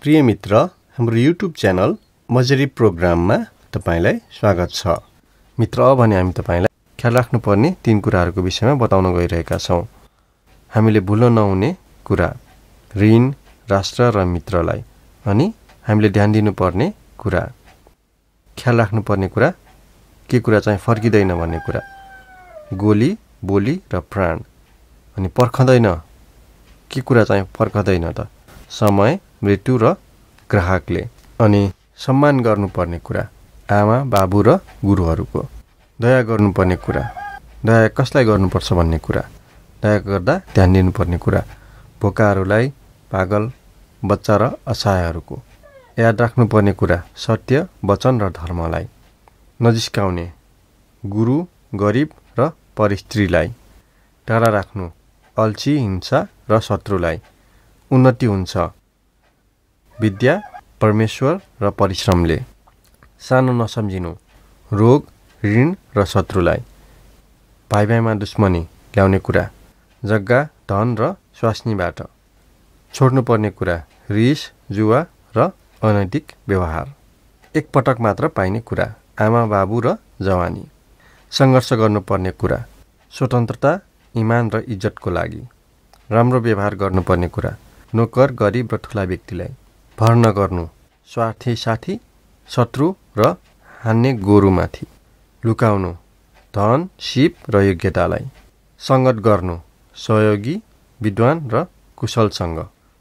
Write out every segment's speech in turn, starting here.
प्रिय मित्र, हाम्रो युट्युब च्यानल मजरी प्रोग्राममा तपाईलाई स्वागत छ। मित्र, अब भने हामी तपाईलाई ख्याल राख्नुपर्ने 3 कुराहरूको विषयमा बताउन गइरहेका छौं। हामीले भुल्न नहुने कुरा, ऋण, राष्ट्र र मित्रलाई, अनि हामीले ध्यान दिनुपर्ने कुरा, ख्याल राख्नुपर्ने कुरा, के कुरा चाहिँ फर्किदैन भन्ने कुरा, गोली, बोली र प्राण, अनि पर्खदैन, के कुरा चाहिँ फर्कदैन त, समय, मृत्यु र ग्राहकले, अनि सम्मान गर्नुपर्ने कुरा, आमा, बाबु र गुरुहरूको, दया गर्नुपर्ने कुरा, दया कसलाई गर्नुपर्छ भन्ने कुरा, दया गर्दा ध्यान दिनुपर्ने कुरा, भोकाहरूलाई, पागल, बच्चा र असहायहरूको, याद राख्नुपर्ने कुरा, सत्य, वचन र धर्मलाई, नजिस्काउने, गुरु, गरिब र परस्त्रीलाई, टाढा राख्नु, अल्छी, हिंसा र शत्रुलाई, उन्नति हुन्छ विद्या, परमेश्वर र परिश्रमले, सानो नसम्झिनु, रोग, ऋण र शत्रुलाई, भाइ भाइमा दुश्मनी ल्याउने कुरा, जग्गा, धन र स्वास्नीबाट, छोड्नुपर्ने कुरा, रिस, जुवा र अनैतिक व्यवहार, एक पटक मात्र पाइने कुरा, आमा, बाबु र जवानी, सङ्घर्ष गर्नुपर्ने कुरा, स्वतन्त्रता, इमान र इज्जतको लागि, राम्रो व्यवहार गर्नुपर्ने कुरा, नोकर, गरिब र ठुला व्यक्तिलाई, भर नगर्नु, स्वार्थी साथी, शत्रु र हान्ने गोरुमाथि, लुकाउनु, धन, सिप र योग्यतालाई, सङ्गत गर्नु, सहयोगी, विद्वान र कुशलसँग,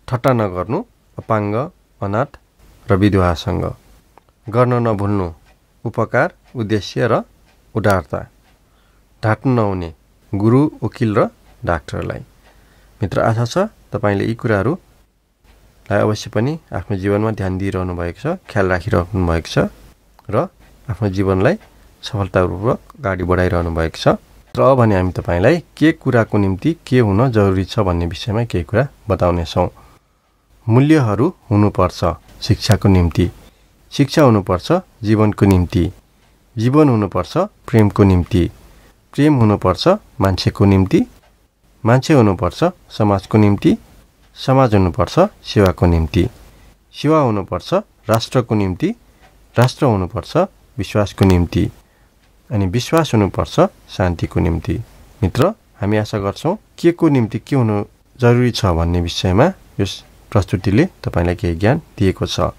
ठट्टा नगर्नु, अपाङ्ग, अनाथ र विधवासँग, गर्न नभुल्नु, उपकार, उद्देश्य र उदारता, ढाट्नु नहुने, गुरु, वकिल र डाक्टरलाई। मित्र, आशा छ तपाईले यी कुराहरूलाई अवश्य पनि आफ्नो जीवनमा ध्यान दिइरहनु भएको छ, ख्याल राखिरहनु भएको छ र आफ्नो जीवनलाई सफलतापूर्वक अगाडि बढाइरहनु भएको छ। र अब भने हामी तपाईलाई के कुराको निम्ति के हुन जरुरी छ भन्ने विषयमा केही कुरा बताउनेछौँ। मूल्यहरू हुनुपर्छ शिक्षाको निम्ति, शिक्षा हुनुपर्छ जीवनको निम्ति, जीवन हुनुपर्छ प्रेमको निम्ति, प्रेम हुनुपर्छ मान्छेको निम्ति, मान्छे हुनुपर्छ समाजको निम्ति, समाज हुनुपर्छ सेवाको निम्ति, सेवा हुनुपर्छ राष्ट्रको निम्ति, राष्ट्र हुनुपर्छ विश्वासको निम्ति, अनि विश्वास हुनुपर्छ शान्तिको निम्ति। मित्र, हामी आशा गर्छौँ के को निम्ति के हुनु जरुरी छ भन्ने विषयमा यस प्रस्तुतिले तपाईलाई केही ज्ञान दिएको छ।